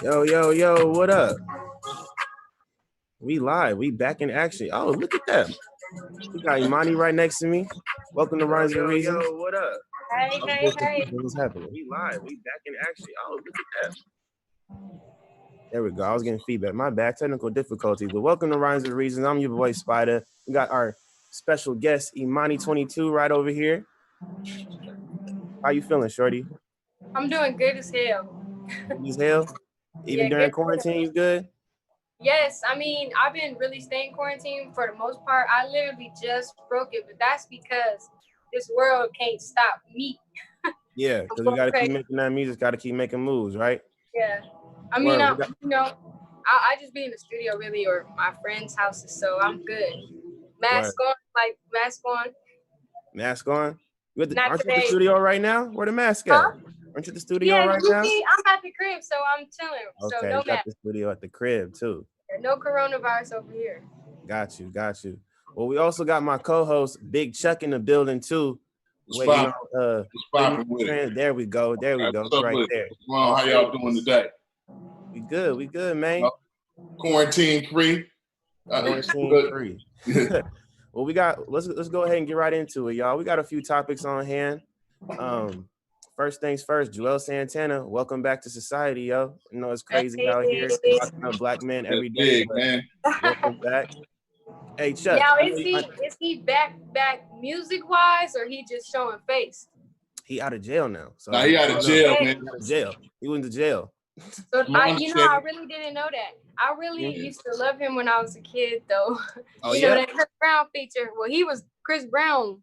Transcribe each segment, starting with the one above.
Yo, what up? We live. We back in action. Oh, look at that. We got Emani right next to me. Welcome to Rhymes and Reason. Yo, what up? Hey. What's happening? We live. We back in action. Oh, look at that. There we go. I was getting feedback. My bad. Technical difficulties. But welcome to Rhymes and Reason. I'm your boy Spider. We got our special guest, Emani22, right over here. How you feeling, shorty? I'm doing good as hell. Good as hell? Even during quarantine, you good? Yes, I mean, I've been really staying quarantined for the most part. I literally just broke it, but that's because this world can't stop me. Yeah, because we got to keep making that music, got to keep making moves, right? Yeah. I mean, I just be in the studio really or my friends' houses, so I'm good. Mask on. Mask on? Aren't you at the studio right now? Where the mask at? Aren't you at the studio right now? I'm at the crib, so I'm chilling. Okay, so no you got the studio at the crib too. No coronavirus over here. Got you. Well, we also got my co-host Big Chuck in the building too. There we go. Right there. Well, how y'all doing today? We good, man. Quarantine free. Well, let's go ahead and get right into it, y'all. We got a few topics on hand. First things first, Juelz Santana, welcome back to society, yo. You know it's crazy out here. Talking to black men every day. Man. Welcome back. Hey, Chuck. Now, is he back music wise, or he just showing face? He out of jail now. So he out of jail, man. He out of jail. He went to jail. So I really didn't know that. I really used to love him when I was a kid, though. Oh, you know that Chris Brown feature. Well, he was Chris Brown.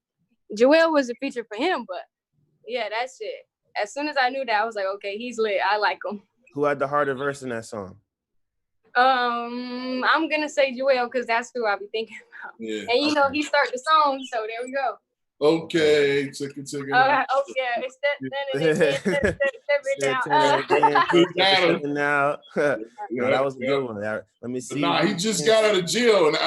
Joel was a feature for him, but yeah, that's it. As soon as I knew that, I was like, okay, he's lit. I like him. Who had the harder verse in that song? I'm gonna say Joel because that's who I be thinking about. Yeah. And he started the song, so there we go. Okay, check it. Oh yeah, it's that. Now, that was a good one. Let me see. He just got out of jail, and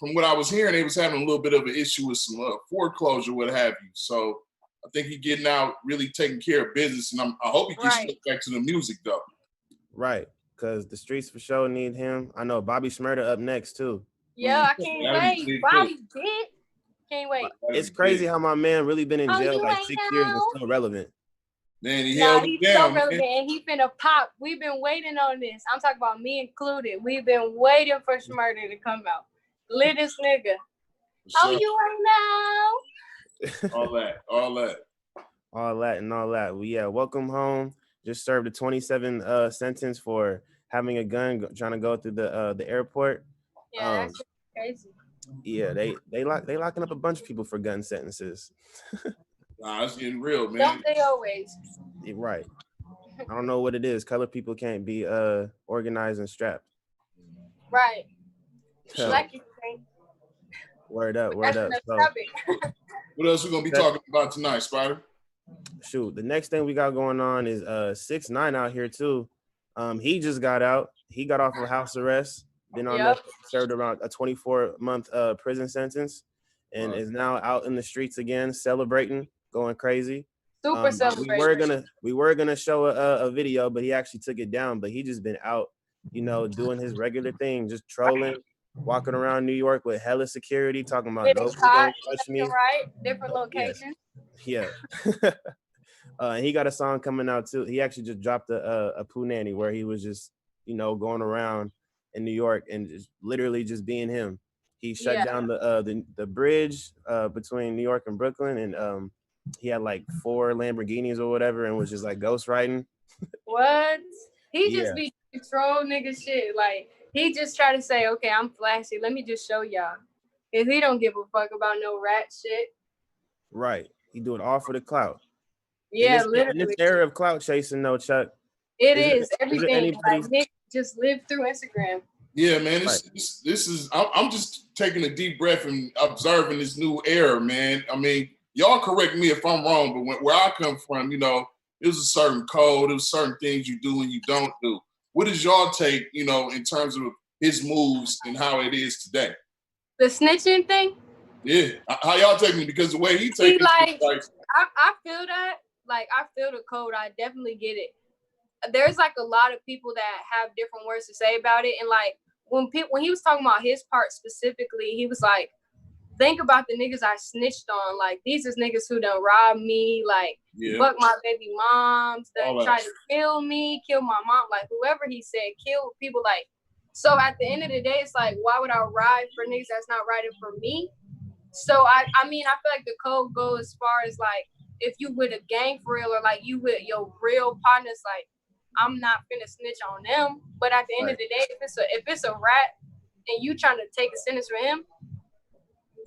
from what I was hearing, they was having a little bit of an issue with some foreclosure, what have you. So I think he's getting out, really taking care of business, and I hope he gets back to the music though. Right, because the streets for sure need him. I know Bobby Shmurda up next too. Yeah, I can't wait. Bobby did. Can't wait. It's crazy how my man really been in jail like 6 years and still relevant. Man, he's so relevant, and he finna pop. We've been waiting on this. I'm talking about me included. We've been waiting for Shmurda to come out. Littest nigga. Sure. You ain't know. all that. Well, yeah, welcome home. Just served a 27 sentence for having a gun, trying to go through the airport. Yeah, that's crazy. Yeah, they locking up a bunch of people for gun sentences. Nah, it's getting real, man. Don't they always? You're right. I don't know what it is. Colored people can't be organized and strapped. Right. Black people can't. Word up. So, what else we gonna be talking about tonight, Spider? Shoot, the next thing we got going on is 6ix9ine out here too. He just got out. He got off of house arrest. Been on served around a 24-month prison sentence, and is now out in the streets again, celebrating, going crazy. Super celebrating. We were gonna show a video, but he actually took it down. But he just been out, doing his regular thing, just trolling, walking around New York with hella security, talking about don't touch me. Right, different locations. Yeah. And he got a song coming out too. He actually just dropped a Pooh Nanny where he was just, going around in New York and just literally just being him. He shut down the bridge between New York and Brooklyn, and he had like 4 Lamborghinis or whatever, and was just like ghost riding. What? He just be troll nigga shit. Like he just try to say, okay, I'm flashy. Let me just show y'all. Cause he don't give a fuck about no rat shit. Right. He do it all for the clout. Yeah, literally. In this era of clout chasing, though, Chuck. It is everything. Like Nick just lived through Instagram. Yeah, man. This is. I'm just taking a deep breath and observing this new era, man. I mean, y'all correct me if I'm wrong, but where I come from, it was a certain code. There was certain things you do and you don't do. What is y'all take, in terms of his moves and how it is today? The snitching thing. Yeah, how y'all take me? Because the way he takes I feel that. Like I feel the code. I definitely get it. there's like a lot of people that have different words to say about it. And like when he was talking about his part specifically, he was like, think about the niggas I snitched on. Like, these is niggas who done robbed me, like, fuck my baby moms, done tried to kill me, kill my mom, like, whoever he said, kill people, like. So at the end of the day, it's like, why would I ride for niggas that's not riding for me? So, I mean, I feel like the code goes as far as, like, if you with a gang for real, or, like, you with your real partners, like, I'm not finna snitch on them. But at the end of the day, if it's a rat and you trying to take a sentence for him,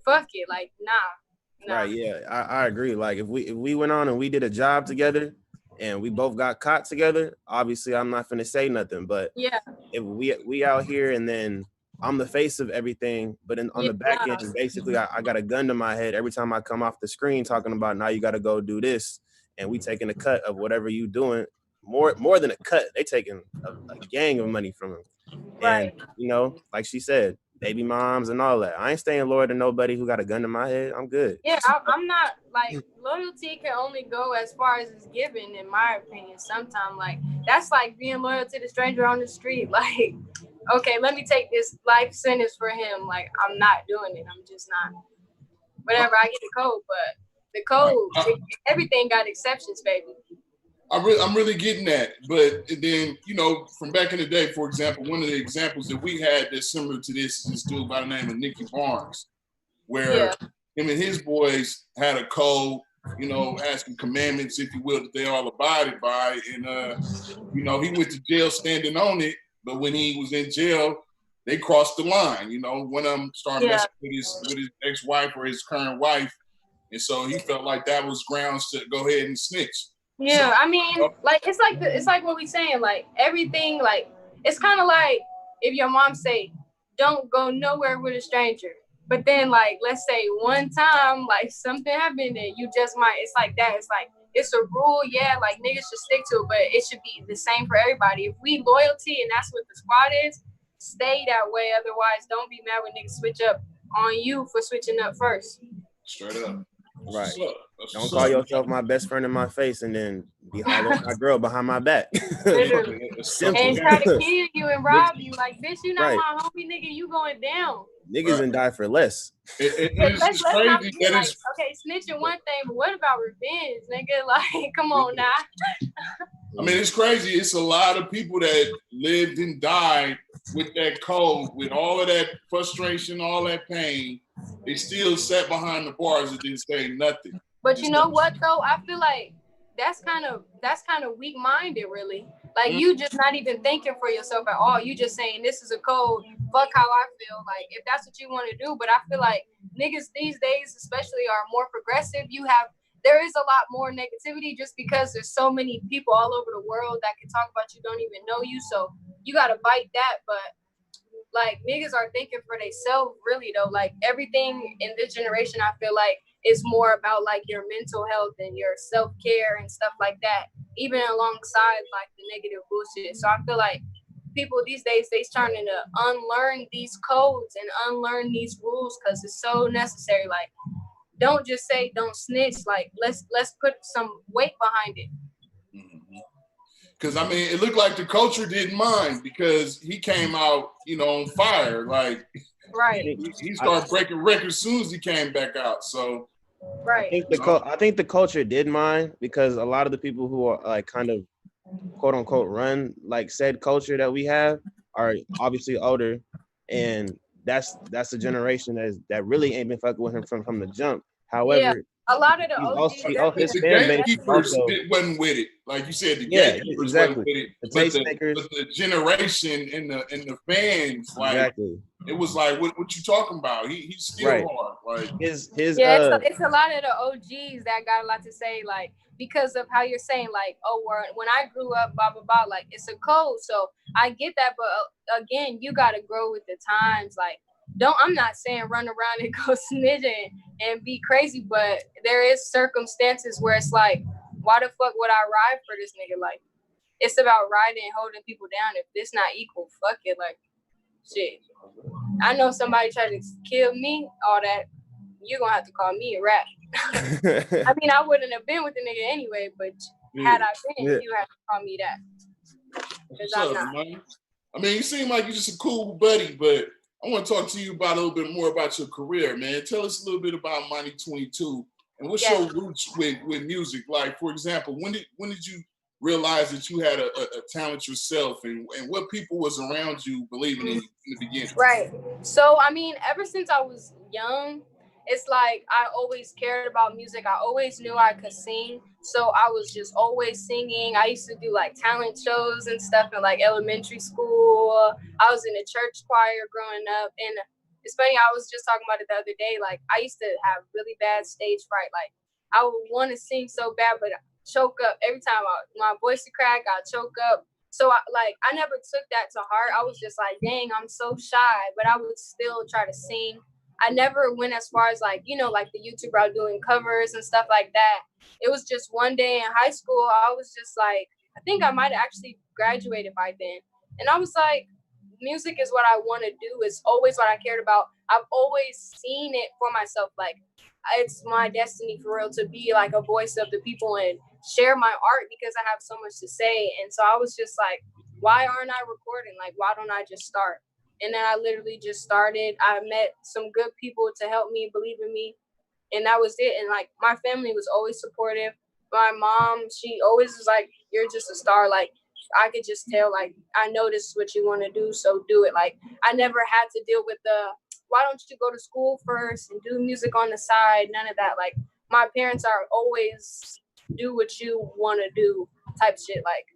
fuck it, like, nah. Right, yeah, I agree. Like, if we went on and we did a job together and we both got caught together, obviously I'm not finna say nothing. But yeah, if we out here and then I'm the face of everything, but on the back end, basically I got a gun to my head every time I come off the screen talking about, now you got to go do this, and we taking a cut of whatever you doing. More than a cut, they taking a gang of money from him. right. And you know, like she said, baby moms and all that. I ain't staying loyal to nobody who got a gun to my head. I'm good. Yeah, I'm not, like, loyalty can only go as far as it's given, in my opinion. Sometimes, like, that's like being loyal to the stranger on the street. Like, okay, let me take this life sentence for him. Like, I'm not doing it. I'm just not. Whatever, I get the code, but the code, everything got exceptions, baby. I'm really getting that. But then, you know, from back in the day, for example, one of the examples that we had that's similar to this is this dude by the name of Nicky Barnes, where him and his boys had a code, you know, asking commandments, if you will, that they all abided by. And, you know, he went to jail standing on it. But when he was in jail, they crossed the line. You know, one of them started messing with his ex-wife or his current wife. And so he felt like that was grounds to go ahead and snitch. Yeah, I mean, like, it's like what we saying, like, everything, like, it's kind of like if your mom say, don't go nowhere with a stranger, but then, like, let's say one time, like, something happened and you just might, it's like that. It's like, it's a rule, yeah, like, niggas should stick to it, but it should be the same for everybody. If we loyalty and that's what the squad is, stay that way. Otherwise, don't be mad when niggas switch up on you for switching up first. Straight up. Right. Don't call yourself my best friend in my face and then be hollering at my girl behind my back. Simple. And try to kill you and rob you. Like, bitch, you not my homie, nigga. You going down. Niggas and die for less. Let's not be like, okay, snitching one thing, but what about revenge, nigga? Like, come on now. I mean, it's crazy. It's a lot of people that lived and died with that code, with all of that frustration, all that pain. They still sat behind the bars and didn't say nothing. But you know what, though? I feel like that's kind of weak-minded, really. Like, you just not even thinking for yourself at all. You just saying, this is a code. Fuck how I feel. Like, if that's what you want to do. But I feel like niggas these days especially are more progressive. There is a lot more negativity just because there's so many people all over the world that can talk about you, don't even know you. So you got to bite that. But, like, niggas are thinking for themselves, really, though. Like, everything in this generation, I feel like, is more about, like, your mental health and your self-care and stuff like that, even alongside, like, the negative bullshit. So I feel like people these days, they starting to unlearn these codes and unlearn these rules because it's so necessary. Like, don't just say don't snitch. Like, let's put some weight behind it. Because, I mean, it looked like the culture didn't mind because he came out, you know, on fire. Like, he started breaking records as soon as he came back out. So, right. I think the culture did mind because a lot of the people who are, like, kind of quote unquote run, like, said culture that we have are obviously older, and that's a generation that really ain't been fucking with him from the jump. However, a lot of the OGs, the gatekeepers wasn't with it, like you said. The gatekeepers wasn't with it, but the generation and the fans, like, it was like, what you talking about? He's still hard. Like, it's a lot of the OGs that got a lot to say, like, because of how you're saying, like, oh, when I grew up, blah blah blah. Like, it's a code, so I get that, but again, you gotta grow with the times. Like, I'm not saying run around and go snitching and be crazy, but there is circumstances where it's like, why the fuck would I ride for this nigga? Like, it's about riding and holding people down. If this not equal, fuck it. Like, shit. I know somebody tried to kill me, all that. You're gonna have to call me a rat. I mean, I wouldn't have been with the nigga anyway, but had I been, you have to call me that. because What's I'm up, not. man? I mean, you seem like you're just a cool buddy, but I want to talk to you about a little bit more about your career, man. Tell us a little bit about Emani 22 and what's your roots with music. Like, for example, when did you realize that you had a talent yourself, and what people was around you believing in you in the beginning? Right. So, I mean, ever since I was young, it's like I always cared about music. I always knew I could sing. So I was just always singing. I used to do like talent shows and stuff in like elementary school. I was in a church choir growing up. And it's funny, I was just talking about it the other day. Like, I used to have really bad stage fright. Like, I would want to sing so bad, but choke up every time my voice would crack, I'd choke up. So I never took that to heart. I was just like, dang, I'm so shy, but I would still try to sing. I never went as far as like the YouTube route doing covers and stuff like that. It was just one day in high school, I was just like, I think I might have actually graduated by then. And I was like, music is what I want to do. It's always what I cared about. I've always seen it for myself. Like, it's my destiny for real to be like a voice of the people and share my art because I have so much to say. And so I was just like, why aren't I recording? Like, why don't I just start? And then I literally just started. I met some good people to help me, believe in me. And that was it. And like, my family was always supportive. My mom, she always was like, you're just a star. Like, I could just tell, like, I know this is what you want to do, so do it. Like, I never had to deal with why don't you go to school first and do music on the side? None of that. Like, my parents are always do what you want to do type shit. Like,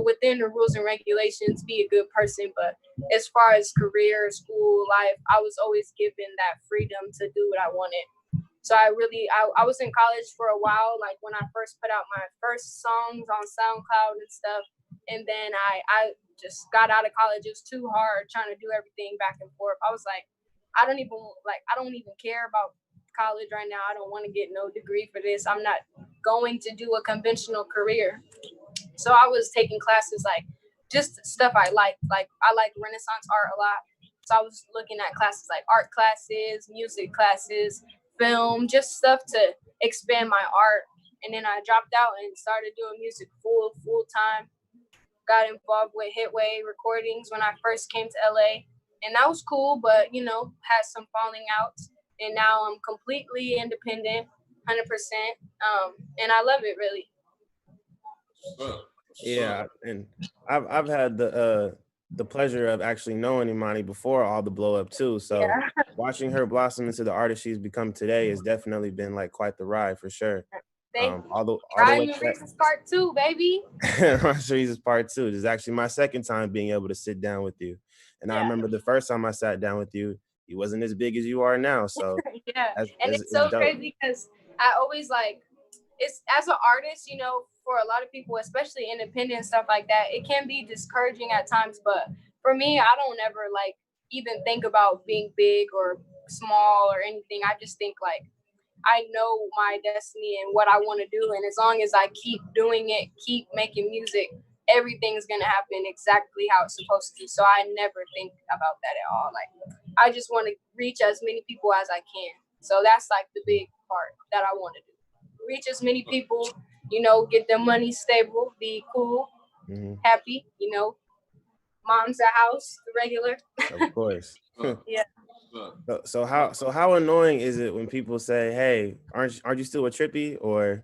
within the rules and regulations, be a good person. But as far as career, school, life, I was always given that freedom to do what I wanted. So I was in college for a while, like when I first put out my first songs on SoundCloud and stuff. And then I just got out of college. It was too hard trying to do everything back and forth. I was like, I don't even care about college right now. I don't want to get no degree for this. I'm not going to do a conventional career. So I was taking classes like just stuff I like. Like, I like Renaissance art a lot. So I was looking at classes like art classes, music classes, film, just stuff to expand my art. And then I dropped out and started doing music full time. Got involved with Hitway recordings when I first came to LA. And that was cool, but had some falling out. And now I'm completely independent, 100%. And I love it really. Yeah, and I've had the pleasure of actually knowing Emani before all the blow up too. So watching her blossom into the artist she's become today has definitely been like quite the ride for sure. All the way Reasons Part 2, baby. Reasons Part 2. This is actually my second time being able to sit down with you. And I remember the first time I sat down with you, you wasn't as big as you are now. So it's so dope. crazy because I always it's as an artist, for a lot of people, especially independent stuff like that, it can be discouraging at times. But for me, I don't ever even think about being big or small or anything. I just think I know my destiny and what I want to do. And as long as I keep doing it, keep making music, everything's going to happen exactly how it's supposed to. So I never think about that at all. Like, I just want to reach as many people as I can. So that's like the big part that I want to do. Reach as many people, get their money stable, be cool, happy, mom's a house, the regular. Of course. Yeah. So how annoying is it when people say, "Hey, aren't you still with Trippy?" Or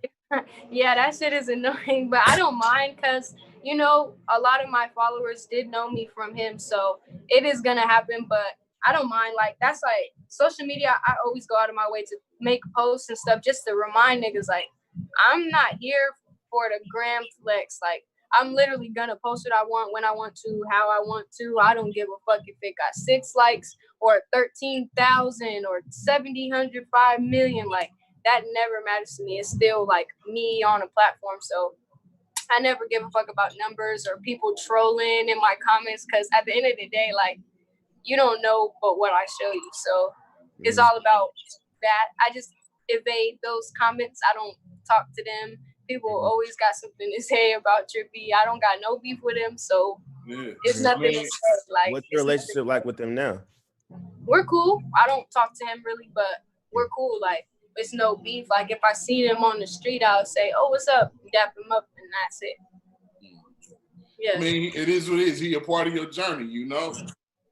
yeah, that shit is annoying, but I don't mind because a lot of my followers did know me from him, so it is gonna happen. But I don't mind. Like, that's like social media. I always go out of my way to make posts and stuff just to remind niggas like I'm not here for the gram flex. Like, I'm literally gonna post what I want when I want to, how I want to. I don't give a fuck if it got 6 likes or 13,000 or 705 million. Like, that never matters to me. It's still like me on a platform. So I never give a fuck about numbers or people trolling in my comments, because at the end of the day, like, you don't know but what I show you. So it's all about that. I just evade those comments. I don't talk to them. People always got something to say about Trippy. I don't got no beef with him, so it's nothing to say. Like, what's your relationship like with him now? We're cool. I don't talk to him really, but we're cool. Like, it's no beef. Like, if I see him on the street, I'll say, "Oh, what's up?" Dap him up, and that's it. Yeah. I mean, it is what it is. He a part of your journey, you know?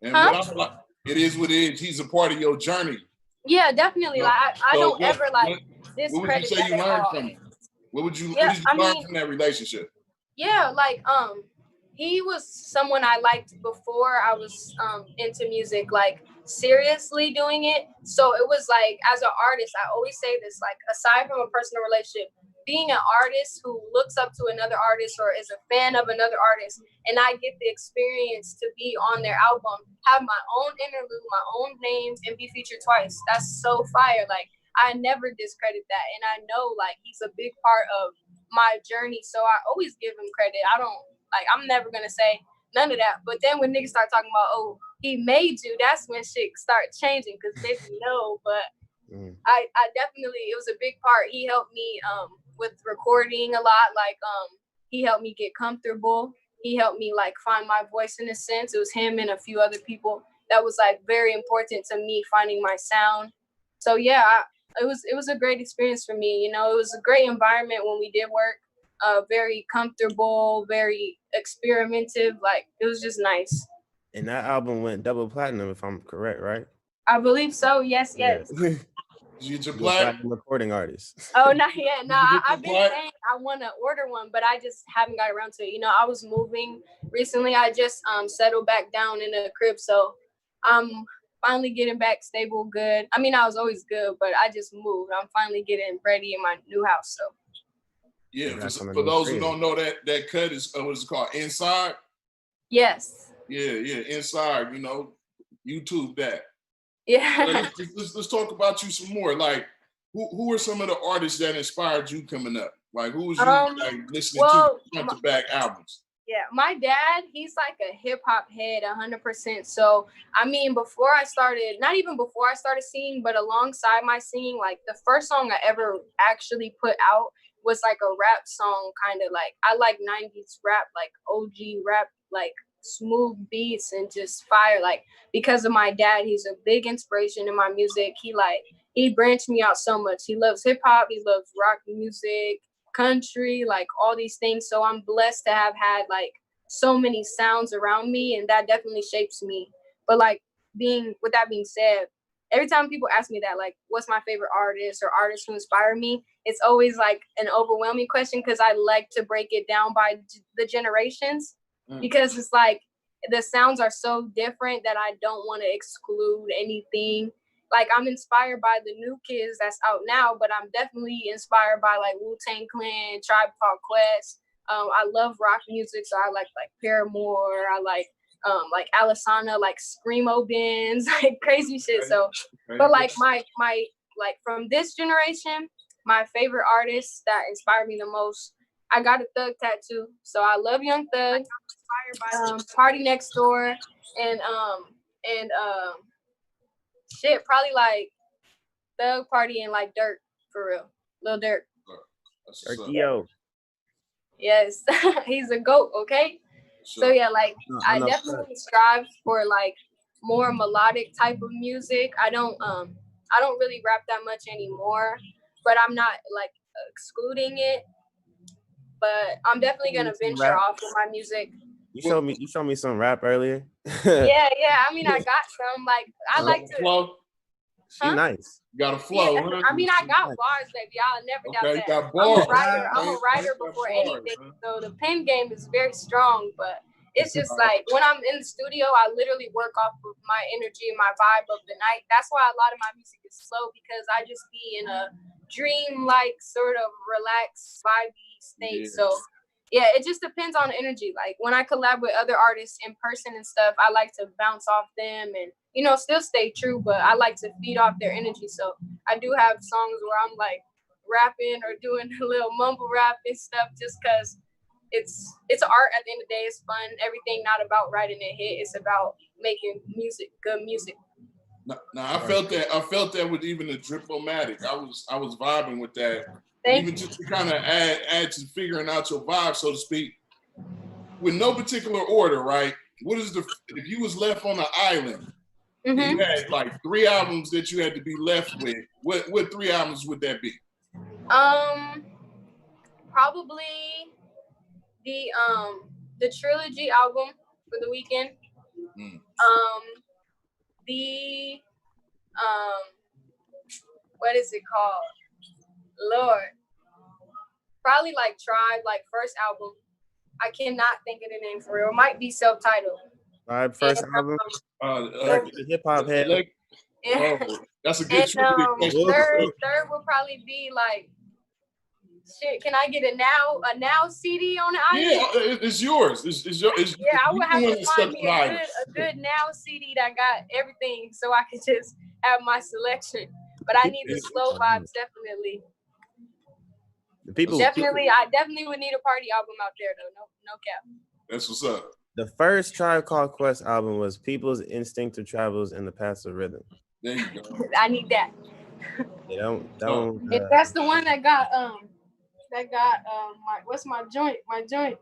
And Huh? what I'm like, it is what it is. He's a part of your journey. Yeah, definitely. No. Like I So don't ever like what would you discredit say that you at learned all. from him? What did you Yeah, I learn mean, from that relationship? yeah, like he was someone I liked before I was into music, like seriously doing it. So it was like, as an artist, I always say this, like aside from a personal relationship, being an artist who looks up to another artist or is a fan of another artist, and I get the experience to be on their album, have my own interlude, my own name, and be featured twice. That's so fire. Like I never discredit that, and I know like he's a big part of my journey, so I always give him credit. I don't like, I'm never gonna say none of that. But then when niggas start talking about, oh, he made you, that's when shit start changing, because niggas know. But I definitely, it was a big part. He helped me with recording a lot. Like he helped me get comfortable. He helped me like find my voice in a sense. It was him and a few other people that was like very important to me finding my sound. So yeah, it was a great experience for me. You know, it was a great environment when we did work. Very comfortable, very experimentative. Like it was just nice. And that album went double platinum, if I'm correct, right? I believe so. Yes, yes. Yeah. Did you get your You're a plaque? platinum recording artist. Oh, not yet. No, Did you get I've been your plaque? saying I want to order one, but I just haven't got around to it. You know, I was moving recently. I just settled back down in a crib, so I'm finally getting back stable, good. I mean, I was always good, but I just moved. I'm finally getting ready in my new house, so. Yeah, That's for something those who crazy. don't know, that cut is what is it called? Inside? Yes. Yeah, Inside, you know, YouTube that. Yeah. Let's talk about you some more. Like, who are some of the artists that inspired you coming up? Like, who was you like listening to front to back albums? Yeah, my dad, he's like a hip hop head, 100%. So, I mean, before I started, not even before I started singing, but alongside my singing, like the first song I ever actually put out was like a rap song, kind of like, I like 90s rap, like OG rap, like smooth beats and just fire. Like, because of my dad, he's a big inspiration in my music. He branched me out so much. He loves hip hop, he loves rock music, country, like all these things. So I'm blessed to have had like so many sounds around me, and that definitely shapes me. But like with that being said, every time people ask me that, like, what's my favorite artist or artists who inspire me, it's always like an overwhelming question, because I like to break it down by the generations, because it's like the sounds are so different that I don't want to exclude anything. Like, I'm inspired by the new kids that's out now, but I'm definitely inspired by like Wu-Tang Clan, Tribe Called Quest. I love rock music, so I like Paramore. I like Alisana, like Screamo Benz, like crazy shit. So, but like my like from this generation, my favorite artists that inspire me the most, I got a Thug tattoo, so I love Young Thug. Inspired by Party Next Door and shit, probably like Thug, Party, and like Dirt, for real. Lil Durk. Yo. Yes, he's a GOAT, okay? So yeah, like I definitely strive for like more melodic type of music. I don't really rap that much anymore, but I'm not like excluding it. But I'm definitely gonna venture off with my music. You showed me some rap earlier. yeah. I mean, I got some. Like, I like to flow. She nice. You got a flow. Yeah, huh? I mean, I got bars, baby. I'll never doubt that. Got bars. I'm a writer before anything. So the pen game is very strong, but it's just like when I'm in the studio, I literally work off of my energy and my vibe of the night. That's why a lot of my music is slow, because I just be in a dream-like sort of relaxed, vibey state. Yeah. So yeah, it just depends on the energy. Like when I collab with other artists in person and stuff, I like to bounce off them and, you know, still stay true, but I like to feed off their energy. So I do have songs where I'm like rapping or doing a little mumble rap and stuff, just because it's art at the end of the day. It's fun. Everything not about writing a hit. It's about making music, good music. No, I felt that with even the Drip-O-Matic. I was vibing with that. Even just to kind of add to figuring out your vibe, so to speak, with no particular order, right? If you was left on an island, you had like 3 albums that you had to be left with, what 3 albums would that be? Probably the the Trilogy album for the weekend. The what is it called? Lord, probably like Tribe, like first album. I cannot think of the name for real. It might be self-titled. Tribe first album. Hip hop head. That's a good trivia question. Third will probably be like, shit. Can I get a now CD on the island? Yeah, it's yours. It's yeah, I would have to find me a good now CD that got everything, so I could just have my selection. But I need the slow vibes, definitely. I definitely would need a party album out there though. No cap. That's what's up. The first Tribe Called Quest album was People's Instinctive Travels in the Paths of Rhythm. There you go. I need that. Yeah, if that's the one that got what's my joint? My joint.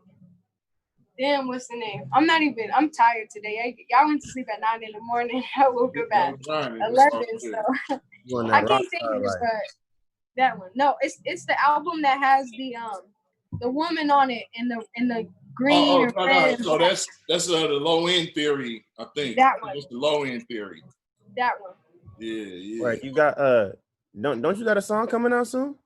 Damn, what's the name? I'm tired today. Y'all went to sleep at 9 in the morning. I woke up at 11, so I can't think of this, but that one. No, it's the album that has the woman on it in the green. So that's the Low End Theory, I think. That one. It's the Low End Theory. That one. Yeah. Right, you got don't you got a song coming out soon?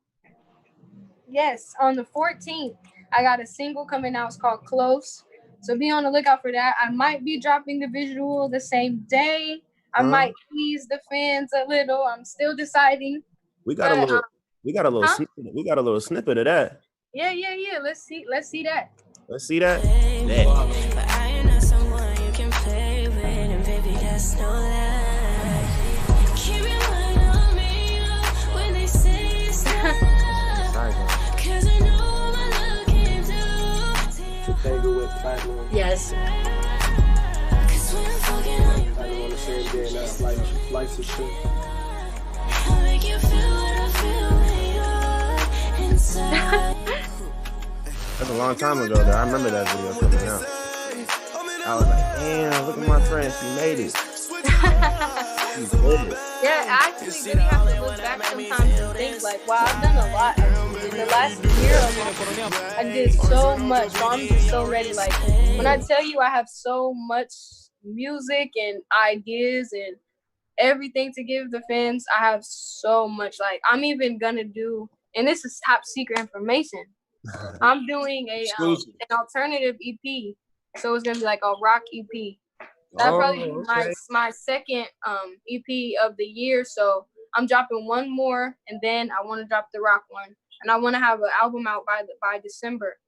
Yes, on the 14th, I got a single coming out. It's called Close. So be on the lookout for that. I might be dropping the visual the same day. I might tease the fans a little. I'm still deciding. We got a little snippet of that. Yeah. Let's see that. Let's see that. But I am not someone you can play with, and baby, that's no lie. Keep your mind on me when they say it's not. Cause I know my love came through. Tangle with Platinum. Yes. Cause when I'm fucking on you, I want to say it there, lights and shit. I'll make you feel what I feel when you're inside. That's a long time ago, though. I remember that video coming out. I was like, damn, look at my friend. She made it. Yeah, I actually really have to look back sometimes and think like, wow, I've done a lot. In the last year alone, I did so much. So I'm just so ready. Like, when I tell you I have so much music and ideas and everything to give the fans, I have so much. Like, I'm even gonna do, and this is top secret information, I'm doing an alternative EP. So it's gonna be like a rock EP. That'll probably be my second EP of the year. So I'm dropping one more, and then I want to drop the rock one, and I want to have an album out by December.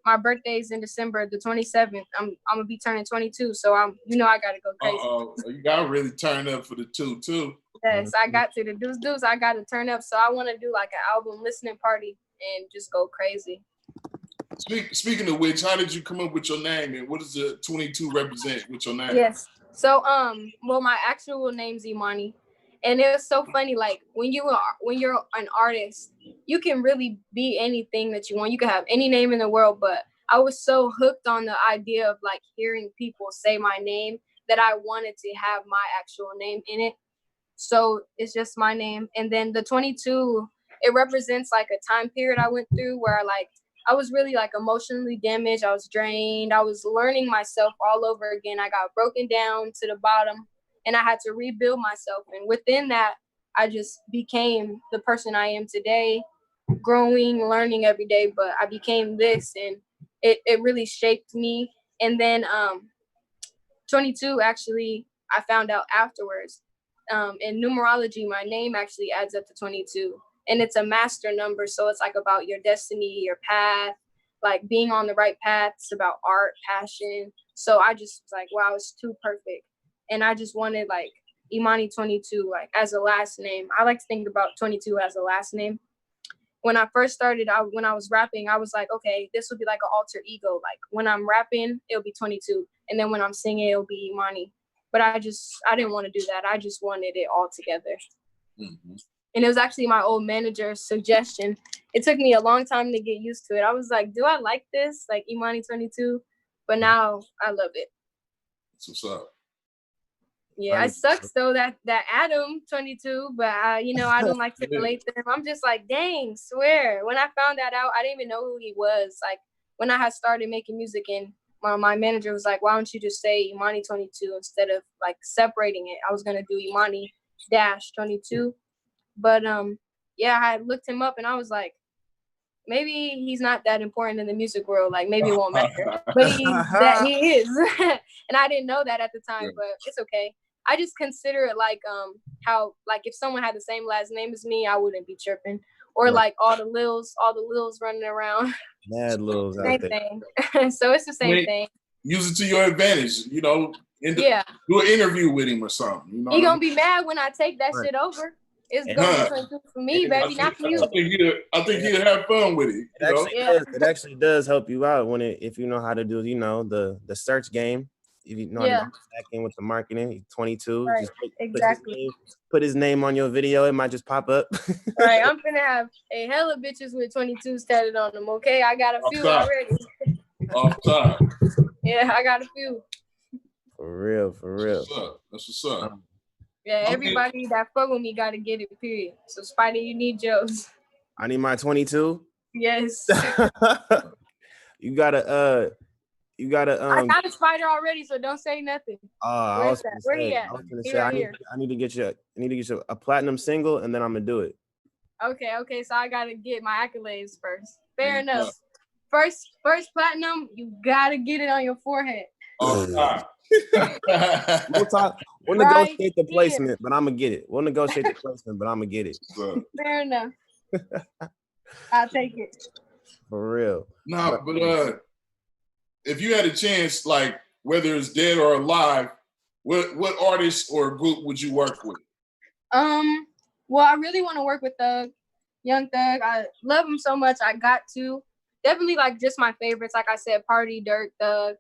My birthday's in December the 27th. I'm gonna be turning 22, so I gotta go crazy. You gotta really turn up for the two too. Yes, I got to. The deuce. I gotta turn up. So I want to do like an album listening party and just go crazy. Speaking of which, how did you come up with your name, and what does the 22 represent with your name? Yes. So my actual name's Emani, and it was so funny. Like when you're an artist, you can really be anything that you want. You can have any name in the world, but I was so hooked on the idea of like hearing people say my name that I wanted to have my actual name in it. So it's just my name, and then the 22, it represents like a time period I went through where like I was really like emotionally damaged. I was drained. I was learning myself all over again. I got broken down to the bottom and I had to rebuild myself. And within that, I just became the person I am today, growing, learning every day. But I became this, and it really shaped me. And then 22, actually, I found out afterwards. In numerology, my name actually adds up to 22. And it's a master number, so it's like about your destiny, your path, like being on the right path. It's about art, passion. So I just was like, wow, it's too perfect. And I just wanted like Emani 22, like as a last name. I like to think about 22 as a last name. When I first started, when I was rapping, I was like, okay, this will be like an alter ego. Like when I'm rapping, it'll be 22. And then when I'm singing, it'll be Emani. But I didn't want to do that. I just wanted it all together. Mm-hmm. And it was actually my old manager's suggestion. It took me a long time to get used to it. I was like, do I like this? Like Emani 22? But now I love it. That's what's up. Yeah, it sucks though that Adam 22, but I don't like to relate to him. I'm just like, dang, swear. When I found that out, I didn't even know who he was. Like when I had started making music, and my manager was like, why don't you just say Emani 22 instead of like separating it? I was gonna do Emani dash 22, but yeah, I looked him up and I was like, maybe he's not that important in the music world. Like maybe it won't matter, but he is. And I didn't know that at the time, but it's okay. I just consider it like how like if someone had the same last name as me, I wouldn't be tripping. Or like all the Lils running around. Mad Lils Same out there. thing. So it's the same thing. Use it to your advantage, you know. Yeah. Do an interview with him or something. You know, He gonna be mad when I take that shit over. It's gonna be 22 for me, baby, not for you. I think he'll have fun with it. It actually does help you out if you know how to do, you know, the search game. If you know how to back in with the marketing, 22. Right. Just put his name on your video. It might just pop up. Right. I'm finna have a hella bitches with 22s tatted on them. Okay, I got a few already. Off top. Yeah, I got a few. For real. That's what's up. Yeah, everybody that fuck with me gotta get it, period. So Spider, you need Juelz. I need my 22. Yes. You gotta I got a Spider already, so don't say nothing. Where he at? I need to get you a platinum single, and then I'm gonna do it. Okay, so I gotta get my accolades first. Fair enough. First platinum, you gotta get it on your forehead. We'll negotiate the placement, but I'm gonna get it. We'll negotiate the placement, but I'm gonna get it. Fair enough. I'll take it. For real. Nah, but if you had a chance, like whether it's dead or alive, what artist or group would you work with? Well, I really want to work with Young Thug. I love him so much. I got to. Definitely like just my favorites. Like I said, Party, Dirk, Thug.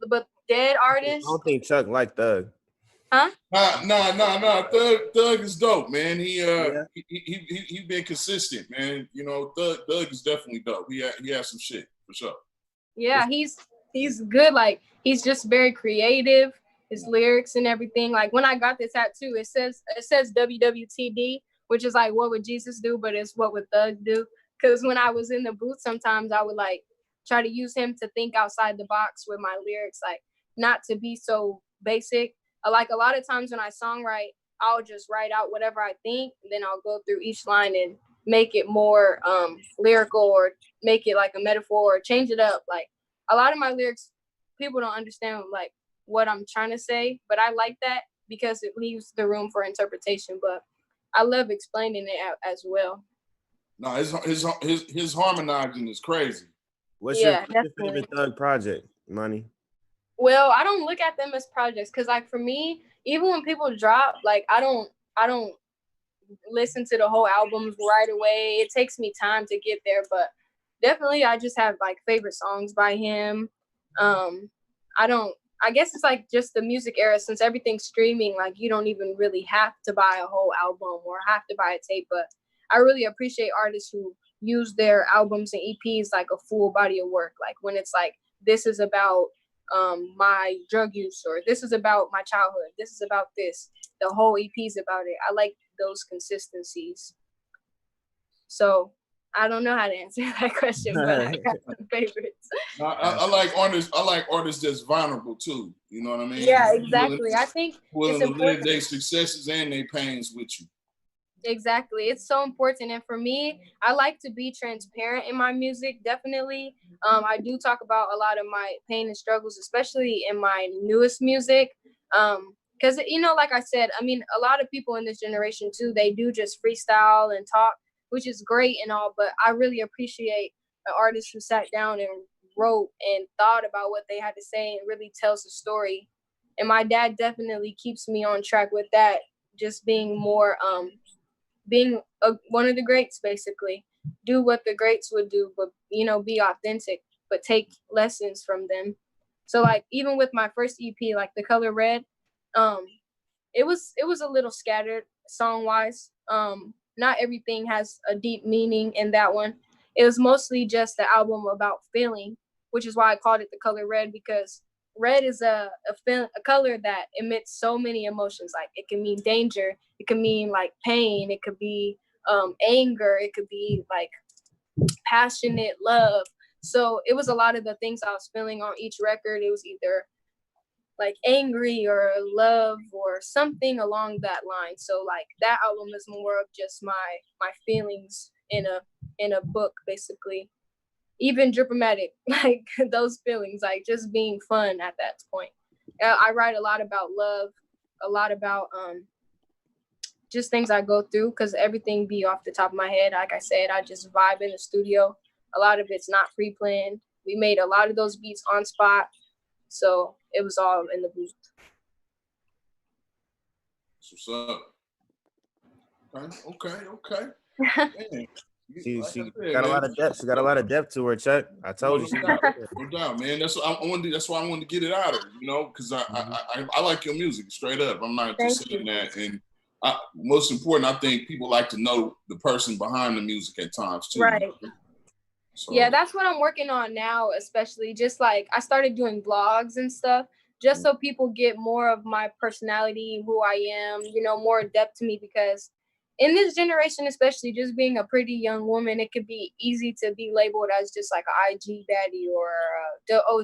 But dead artists. I don't think Chuck like Thug. Huh? Nah. Thug is dope, man. He been consistent, man. You know, Thug is definitely dope. He has some shit for sure. Yeah, he's good. Like he's just very creative. His lyrics and everything. Like when I got this tattoo, it says WWTD, which is like what would Jesus do, but it's what would Thug do. Because when I was in the booth, sometimes I would like try to use him to think outside the box with my lyrics, like not to be so basic. Like a lot of times when I songwrite, I'll just write out whatever I think, and then I'll go through each line and make it more lyrical or make it like a metaphor or change it up. Like a lot of my lyrics, people don't understand like what I'm trying to say, but I like that because it leaves the room for interpretation. But I love explaining it as well. No, his harmonizing is crazy. What's your favorite Thug project, Money? Well, I don't look at them as projects because, like, for me, even when people drop, like, I don't listen to the whole albums right away. It takes me time to get there, but definitely, I just have like favorite songs by him. I guess it's like just the music era since everything's streaming. Like, you don't even really have to buy a whole album or have to buy a tape, but I really appreciate artists who use their albums and EPs like a full body of work. Like when it's like, this is about my drug use, or this is about my childhood. This is about this. The whole EP's about it. I like those consistencies. So I don't know how to answer that question, but I got some favorites. I like artists. I like artists that's vulnerable too. You know what I mean? Yeah, exactly. I think willing to live their successes and their pains with you. Exactly. It's so important. And for me, I like to be transparent in my music, definitely. I do talk about a lot of my pain and struggles, especially in my newest music. Because, you know, like I said, I mean, a lot of people in this generation, too, they do just freestyle and talk, which is great and all. But I really appreciate an artist who sat down and wrote and thought about what they had to say and really tells a story. And my dad definitely keeps me on track with that, just being more being one of the greats, basically. Do what the greats would do, but, you know, be authentic, but take lessons from them. So, like, even with my first EP, like The Color Red, it was a little scattered song-wise. Not everything has a deep meaning in that one. It was mostly just the album about feeling, which is why I called it The Color Red, because red is a color that emits so many emotions. Like, it can mean danger, it can mean like pain, it could be anger, it could be like passionate love. So it was a lot of the things I was feeling on each record. It was either like angry or love or something along that line. So like that album is more of just my feelings in a book, basically. Even Drippomatic, like those feelings, like just being fun at that point. I write a lot about love, a lot about just things I go through, because everything be off the top of my head. Like I said, I just vibe in the studio. A lot of it's not pre-planned. We made a lot of those beats on spot. So it was all in the booth. What's up? Okay. Man. She Like I said, got a man. lot of depth. She got a lot of depth to her, Chuck. I told you. No doubt, man. That's what I wanted. That's why I wanted to get it out of her, you know, because I like your music straight up. I'm not just saying that. And most important, I think people like to know the person behind the music at times too. Right. So. Yeah, that's what I'm working on now, especially just like I started doing vlogs and stuff just so people get more of my personality, who I am, you know, more depth to me, because in this generation, especially just being a pretty young woman, it could be easy to be labeled as just like an IG baddie or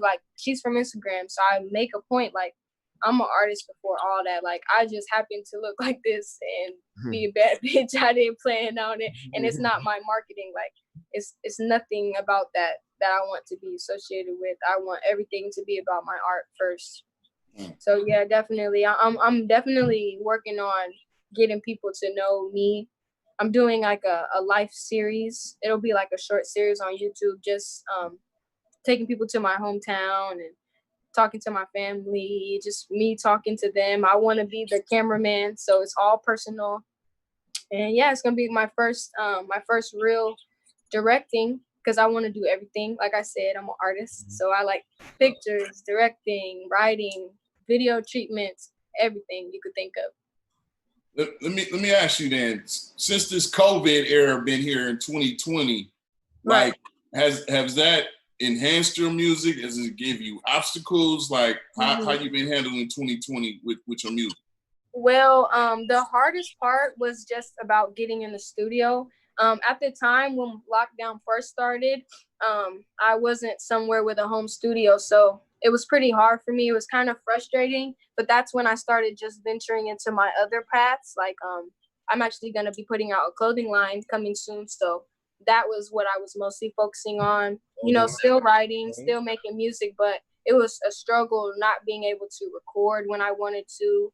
like she's from Instagram. So I make a point like I'm an artist before all that. Like I just happen to look like this and be a bad bitch. I didn't plan on it, and it's not my marketing. Like it's nothing about that I want to be associated with. I want everything to be about my art first. So yeah, definitely. I'm definitely working on getting people to know me. I'm doing like a life series. It'll be like a short series on YouTube, just taking people to my hometown and talking to my family, just me talking to them. I want to be the cameraman, so it's all personal. And yeah, it's gonna be my first real directing, because I want to do everything. Like I said, I'm an artist, so I like pictures, directing, writing, video treatments, everything you could think of. Let me ask you then, since this COVID era been here in 2020, Right. like has that enhanced your music? Does it give you obstacles? Like how you been handling 2020 with your music? Well, the hardest part was just about getting in the studio. At the time when lockdown first started, I wasn't somewhere with a home studio, so it was pretty hard for me. It was kind of frustrating, but that's when I started just venturing into my other paths. Like, I'm actually going to be putting out a clothing line coming soon, so that was what I was mostly focusing on. You know, still writing, still making music, but it was a struggle not being able to record when I wanted to.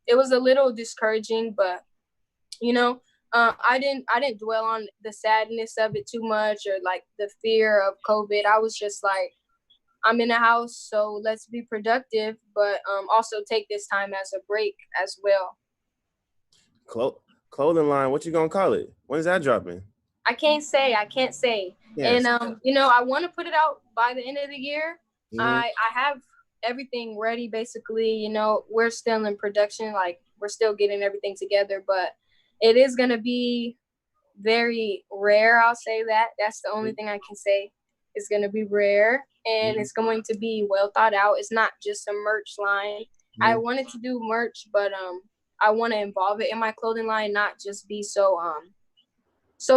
It was a little discouraging, but you know, I didn't dwell on the sadness of it too much, or like the fear of COVID. I was just like, I'm in a house, so let's be productive, but also take this time as a break as well. Clothing line, what you gonna call it? When's that dropping? I can't say. Yes. And you know, I want to put it out by the end of the year. I have everything ready, basically. You know, we're still in production, like we're still getting everything together, but it is gonna be very rare. I'll say that. That's the only thing I can say. It's gonna be rare, and it's going to be well thought out. It's not just a merch line. I wanted to do merch, but I want to involve it in my clothing line, not just be so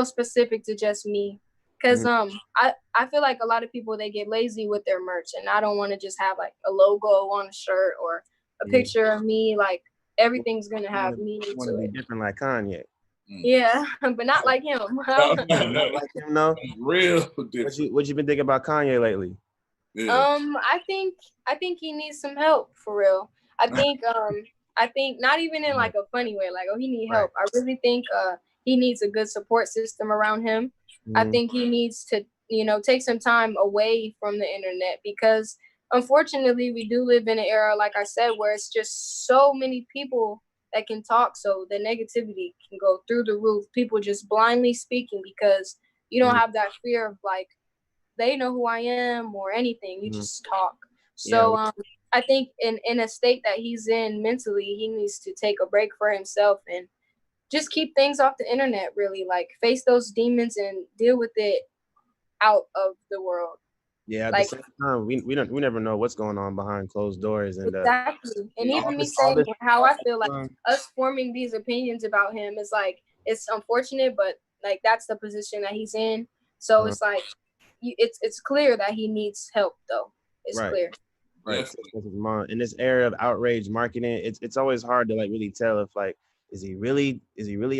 specific to just me. Because I feel like a lot of people, they get lazy with their merch, and I don't want to just have like a logo on a shirt or a picture of me. Like everything's gonna have meaning want to to it. be different like Kanye. Yeah, but not like him. Not like him, no. Real different. What you been thinking about Kanye lately? Yeah. I think he needs some help, for real. I think not even in like a funny way, like, oh, he need help. I really think he needs a good support system around him. I think he needs to, you know, take some time away from the internet, because unfortunately we do live in an era, like I said, where it's just so many people that can talk, so the negativity can go through the roof. People just blindly speaking because you don't have that fear of like, they know who I am or anything. You just talk. So I think in a state that he's in mentally, he needs to take a break for himself and just keep things off the internet, really, like face those demons and deal with it out of the world. Yeah, at like, the same time, we never know what's going on behind closed doors, and exactly. And even me saying how I feel, like us forming these opinions about him is like, it's unfortunate, but like that's the position that he's in. So it's like, it's clear that he needs help though. It's Right. clear. Right. So his mom. In this era of outrage marketing, it's always hard to like really tell if like is he really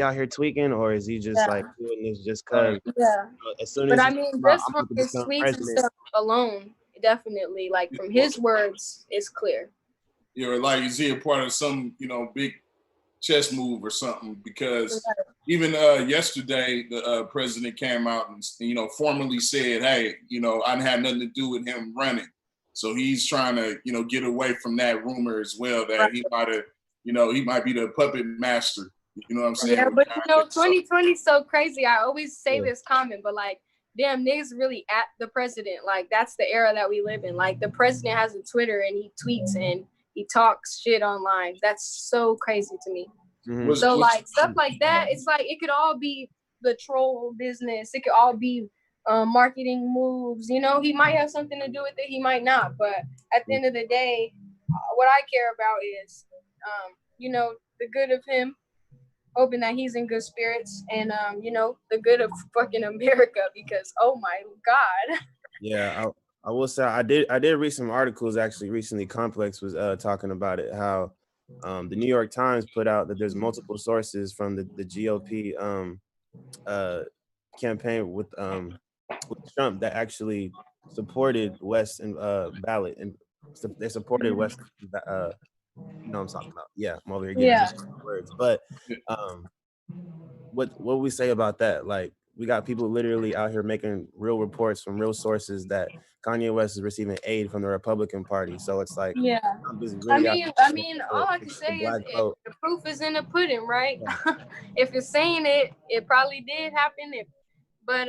out here tweaking, or is he just like doing this just cause Yeah. as soon But as I he mean, come out, just I'm from about to his become tweets and president. stuff alone, definitely, like from his words, it's clear. You're like, is he a part of some, big chess move or something? Because even yesterday, the president came out and, formally said, hey, I didn't have nothing to do with him running. So he's trying to, get away from that rumor as well, that he might have, he might be the puppet master. You know what I'm saying? Yeah, but 2020 is so crazy. I always say this comment, but like, damn, niggas really at the president. Like, that's the era that we live in. Like, the president has a Twitter and he tweets and he talks shit online. That's so crazy to me. Mm-hmm. So like stuff like that, it's like it could all be the troll business. It could all be marketing moves. He might have something to do with it. He might not. But at the end of the day, what I care about is, the good of him, hoping that he's in good spirits, and the good of fucking America. Because oh my God. Yeah, I will say I did read some articles actually recently. Complex was talking about it, how the New York Times put out that there's multiple sources from the GOP campaign with Trump that actually supported West and ballot, and they supported West. You know what I'm talking about? Yeah, I'm over here getting words. But what we say about that? Like, we got people literally out here making real reports from real sources that Kanye West is receiving aid from the Republican Party. So it's like, yeah. Really I mean, all I can say is the proof is in the pudding, right? Yeah. If you're saying it, it probably did happen. But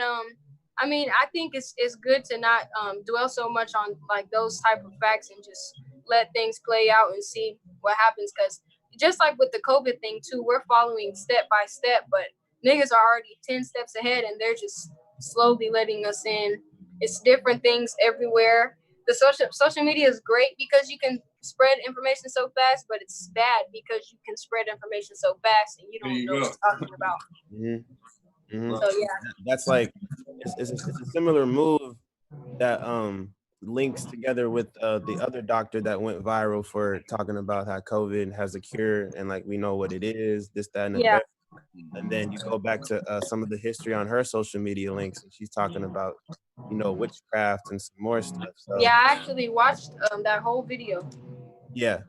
I mean, I think it's good to not dwell so much on like those type of facts and just let things play out and see what happens. Because just like with the COVID thing too, we're following step by step, but niggas are already 10 steps ahead and they're just slowly letting us in. It's different things everywhere. The social media is great because you can spread information so fast, but it's bad because you can spread information so fast and you don't know what you're talking about. Mm-hmm. Mm-hmm. So yeah, that's like it's a similar move that links together with the other doctor that went viral for talking about how COVID has a cure and like we know what it is, this, that, and the third. And then you go back to some of the history on her social media links, and she's talking about witchcraft and some more stuff. So yeah, I actually watched that whole video. Yeah.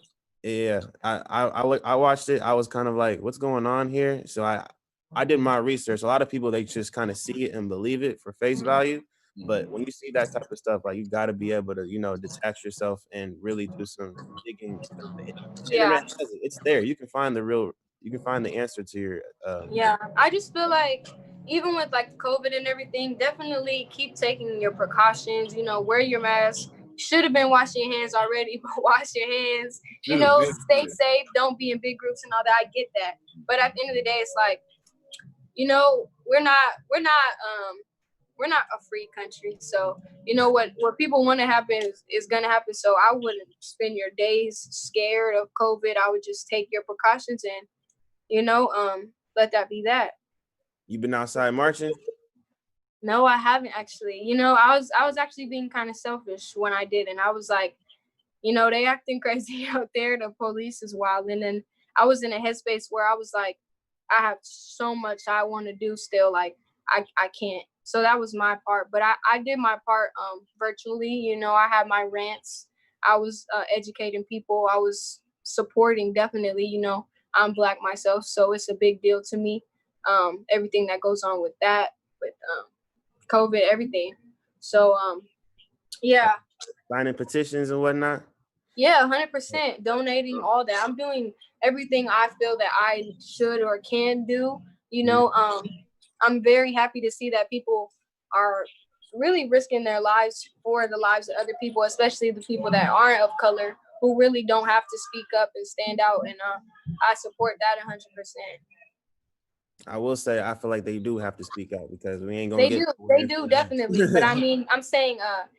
I watched it. I was kind of like, what's going on here? So I did my research. A lot of people, they just kind of see it and believe it for face value. But when you see that type of stuff, like, you got to be able to, detach yourself and really do some digging. The internet has it. It's there. You can find the answer to your. I just feel like even with like COVID and everything, definitely keep taking your precautions. Wear your mask. Should have been washing your hands already, but wash your hands. Stay safe. Don't be in big groups and all that. I get that, but at the end of the day, it's like, we're not a free country. So what people want to happen is gonna happen. So I wouldn't spend your days scared of COVID. I would just take your precautions and let that be that. You been outside marching? No, I haven't actually. I was actually being kind of selfish when I did, and I was like, they acting crazy out there. The police is wild, and then I was in a headspace where I was like, I have so much I want to do still. Like I can't. So that was my part, but I did my part virtually. I had my rants. I was educating people. I was supporting, definitely. I'm Black myself, so it's a big deal to me. Everything that goes on with that, with COVID, everything. So yeah. Signing petitions and whatnot. Yeah, 100%. Donating, all that. I'm doing everything I feel that I should or can do. I'm very happy to see that people are really risking their lives for the lives of other people, especially the people that aren't of color, who really don't have to speak up and stand out. And I support that 100%. I will say, I feel like they do have to speak out because we ain't gonna They do definitely. But I mean, I'm saying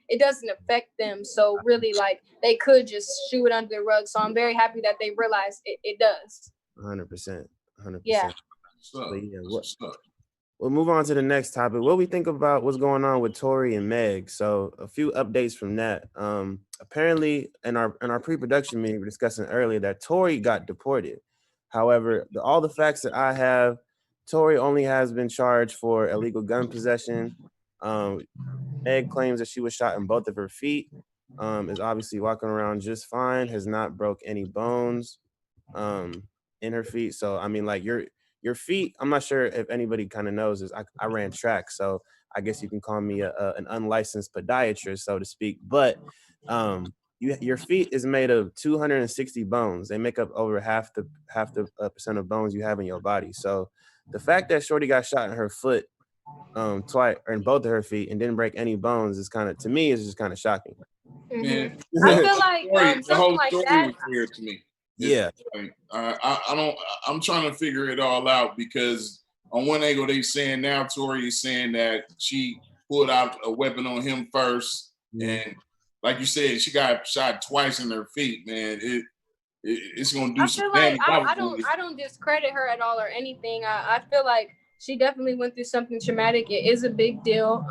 it doesn't affect them. So really, like, they could just shoot it under the rug. So I'm very happy that they realize it does. 100%. 100%. Yeah. So, yeah. We'll move on to the next topic. What we think about what's going on with Tory and Meg. So a few updates from that. Apparently in our pre-production meeting, we were discussing earlier that Tory got deported. However, all the facts that I have, Tory only has been charged for illegal gun possession. Meg claims that she was shot in both of her feet. Is obviously walking around just fine, has not broke any bones in her feet. So I mean, like your feet, I'm not sure if anybody kind of knows this. I ran track, so I guess you can call me an unlicensed podiatrist, so to speak. But your feet is made of 260 bones. They make up over half the percent of bones you have in your body. So the fact that Shorty got shot in her foot twice or in both of her feet and didn't break any bones is kind of, to me, is just kind of shocking. Man, I feel like the something whole like story that. was weird to me. Yeah. Like, I don't. I'm trying to figure it all out because on one angle they saying now Tory is saying that she pulled out a weapon on him first, and like you said, she got shot twice in her feet. Man, it's gonna do I some feel like damage. I don't discredit her at all or anything. I feel like she definitely went through something traumatic. It is a big deal.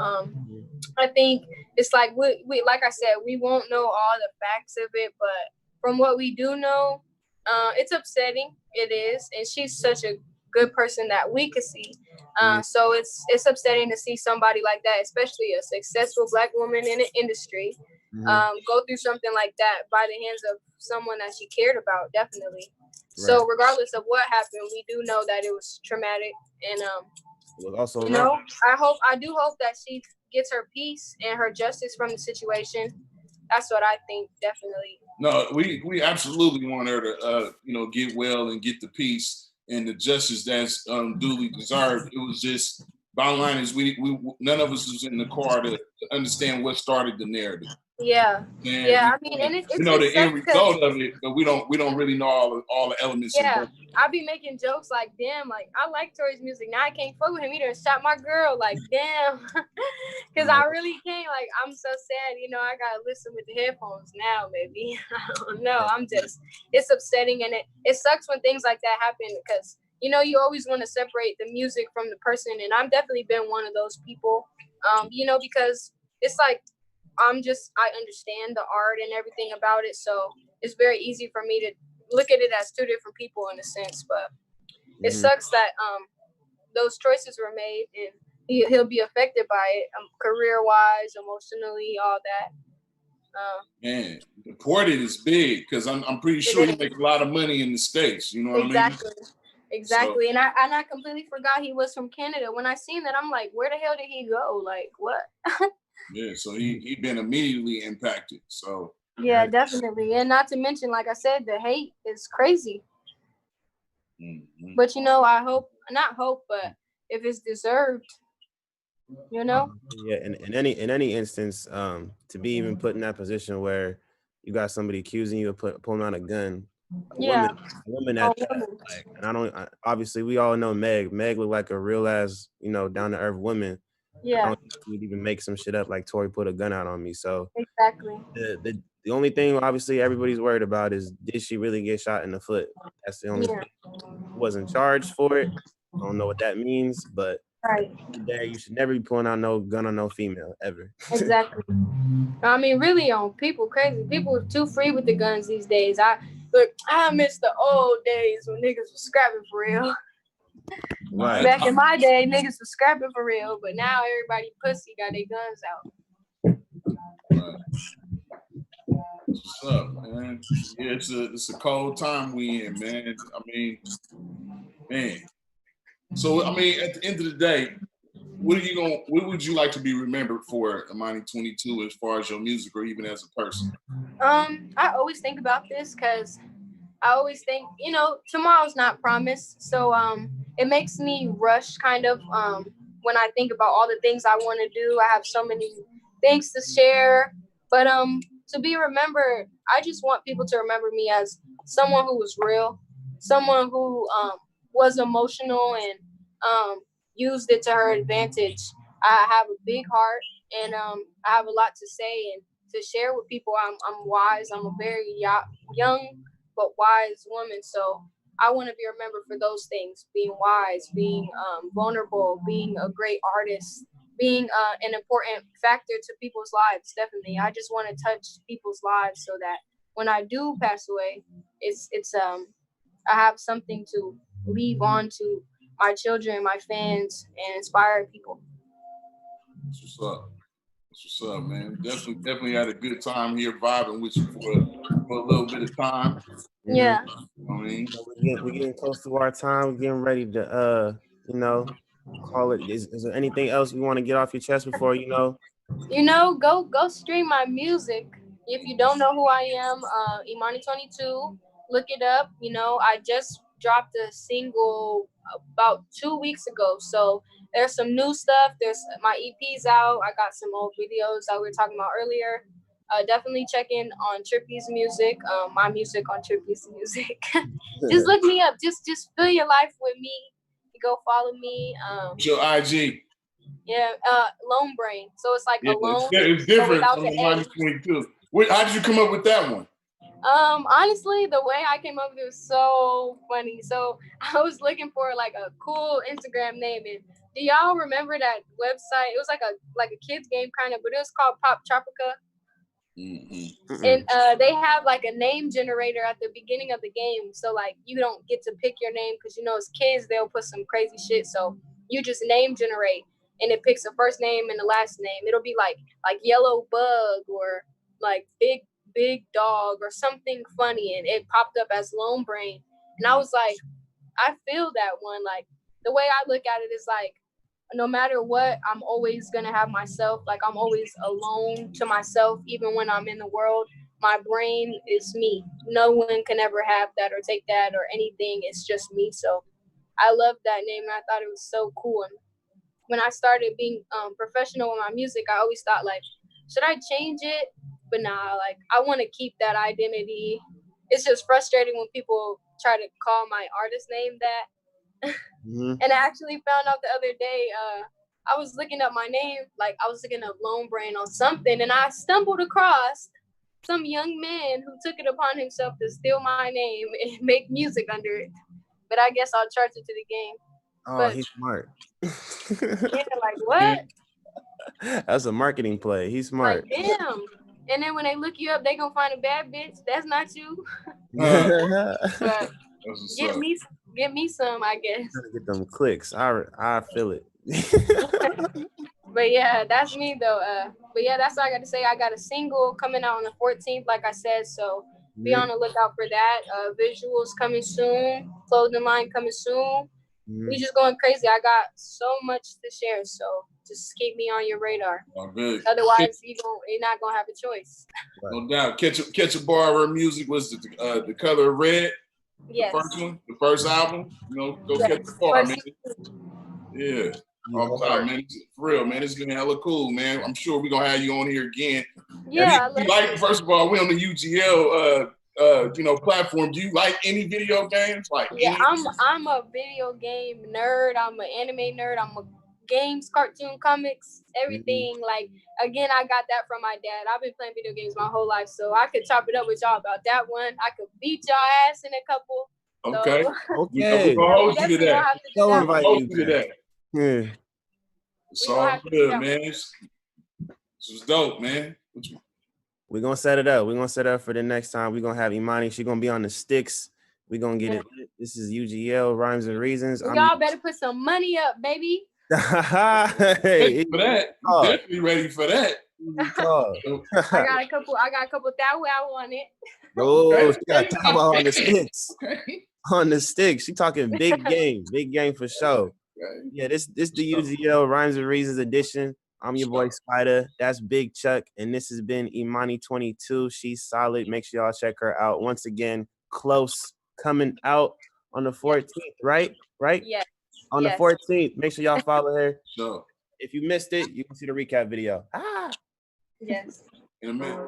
I think it's like we like I said, we won't know all the facts of it, but from what we do know, it's upsetting. It is, and she's such a good person that we could see. So it's upsetting to see somebody like that, especially a successful Black woman in the industry, go through something like that by the hands of someone that she cared about. Definitely. So regardless of what happened, we do know that it was traumatic, and It was also you know, I do hope that she gets her peace and her justice from the situation. That's what I think, definitely. No, we absolutely want her to get well and get the peace and the justice that's duly deserved. It was just bottom line is we none of us was in the car to understand what started the narrative. Yeah. And Yeah, I mean, and it's the end sucks 'cause- result of it, but we don't really know all the elements. Yeah, I be making jokes like, damn, like I like Tory's music. Now I can't fuck with him. He done shot my girl. Like, damn, because I really can't. Like, I'm so sad. You know, I gotta listen with the headphones now. Maybe I don't know. It's upsetting, and it sucks when things like that happen because you know you always want to separate the music from the person, and I've definitely been one of those people. Because it's like I understand the art and everything about it, so it's very easy for me to look at it as two different people in a sense. But it sucks that those choices were made, and he'll be affected by it, career-wise, emotionally, all that. Man, deported is big because I'm pretty sure he makes a lot of money in the States. You know what I mean? Exactly. So, and I completely forgot he was from Canada. When I seen that, I'm like, where the hell did he go? Like, what? Yeah, so he been immediately impacted. So yeah, definitely. And not to mention, like I said, the hate is crazy. But I hope, but if it's deserved, Yeah, in any instance, to be even put in that position where you got somebody accusing you of pulling out a gun, a woman at that, like, and obviously we all know Meg looked like a real ass, down to earth woman. Yeah. I don't think you'd even make some shit up like Tory put a gun out on me. So exactly. The only thing obviously everybody's worried about is, did she really get shot in the foot? That's the only thing. Wasn't charged for it. I don't know what that means, but today you should never be pulling out no gun on no female ever. Exactly. I mean, really, people crazy. People are too free with the guns these days. I miss the old days when niggas was scrapping for real. Right. Back in my day, niggas was scrapping for real, but now everybody pussy got their guns out. Right. What's up, man? Yeah, it's a cold time we in, man. I mean, man. So at the end of the day, what would you like to be remembered for, Emani 22, as far as your music or even as a person? I always think about this because I always think, tomorrow's not promised. So it makes me rush kind of when I think about all the things I want to do. I have so many things to share. But to be remembered, I just want people to remember me as someone who was real, someone who was emotional and used it to her advantage. I have a big heart, and I have a lot to say and to share with people. I'm wise. I'm a very young but wise woman. So I want to be remembered for those things: being wise, being vulnerable, being a great artist, being an important factor to people's lives. Definitely, I just want to touch people's lives so that when I do pass away, it's I have something to leave on to my children, my fans, and inspire people. That's what's up. That's what's up, man. Definitely had a good time here vibing with you for a little bit of time. Yeah. I mean, We're getting close to our time. We're getting ready to call it. Is there anything else you want to get off your chest before Go stream my music. If you don't know who I am, Emani22, look it up. I just dropped a single about 2 weeks ago. So there's some new stuff. There's my EP's out. I got some old videos that we were talking about earlier. Definitely check in on Trippy's music, my music on Trippy's music. Just look me up. Just fill your life with me. Go follow me. your IG. Yeah, Lone Brain. So it's like alone. It's different without from the the A. 22. How did you come up with that one? Honestly, the way I came up with it was so funny. So I was looking for like a cool Instagram name, and do y'all remember that website? It was like a kids game kind of, but it was called Pop Tropica. Mm-hmm. And they have like a name generator at the beginning of the game, so like you don't get to pick your name because as kids they'll put some crazy shit. So you just name generate, and it picks the first name and the last name. It'll be like Yellow Bug or like Big Dog or something funny, and it popped up as Lone Brain. And I was like, I feel that one. Like the way I look at it is like, no matter what, I'm always gonna have myself. Like I'm always alone to myself, even when I'm in the world. My brain is me. No one can ever have that or take that or anything. It's just me. So I love that name, and I thought it was so cool. And when I started being professional with my music, I always thought like, should I change it? But nah, like I want to keep that identity. It's just frustrating when people try to call my artist name that. And I actually found out the other day, I was looking up my name, like I was looking up Lone Brain on something, and I stumbled across some young man who took it upon himself to steal my name and make music under it. But I guess I'll charge it to the game. Oh, but, he's smart. Yeah, like what? That's a marketing play. He's smart. Like, damn. And then when they look you up, they gonna find a bad bitch. That's not you. But get me some, I guess. Get them clicks. I feel it. But yeah, that's me though. But yeah, that's all I got to say. I got a single coming out on the 14th, like I said. So be on the lookout for that. Visuals coming soon. Clothing line coming soon. We just going crazy. I got so much to share. So just keep me on your radar. Good. Otherwise, you're not gonna have a choice. No doubt. Catch a bar of her music was the Color of Red. Yes. The first one, the first album. Go catch the bar, man. Yeah. All the time, man. For real, man. It's been hella cool, man. I'm sure we're gonna have you on here again. Yeah. First of all, we on the UGL platform. Do you like any video games? I'm a video game nerd. I'm an anime nerd. I'm a games, cartoon, comics, everything. Like again, I got that from my dad. I've been playing video games my whole life, so I could chop it up with y'all about that one. I could beat y'all ass in a couple. Okay. So, okay. We'll hold you to that. We'll invite you to that. Yeah. It's all good, man. This was dope, man. We're gonna set it up. We're gonna set it up for the next time. We're gonna have Emani. She's gonna be on the sticks. We're gonna get it. This is UGL Rhymes and Reasons. Y'all better put some money up, baby. Hey, for that. Definitely ready for that. I got a couple that way I want it. Oh, she got Tabo on the sticks. On the sticks. She talking big game for sure. Yeah, this the UGL Rhymes and Reasons edition. I'm your boy Spider. That's Big Chuck, and this has been Emani22. She's solid. Make sure y'all check her out. Once again, Close coming out on the 14th, right? Yes. On the 14th. Make sure y'all follow her. Sure. If you missed it, you can see the recap video. Yes. In a minute.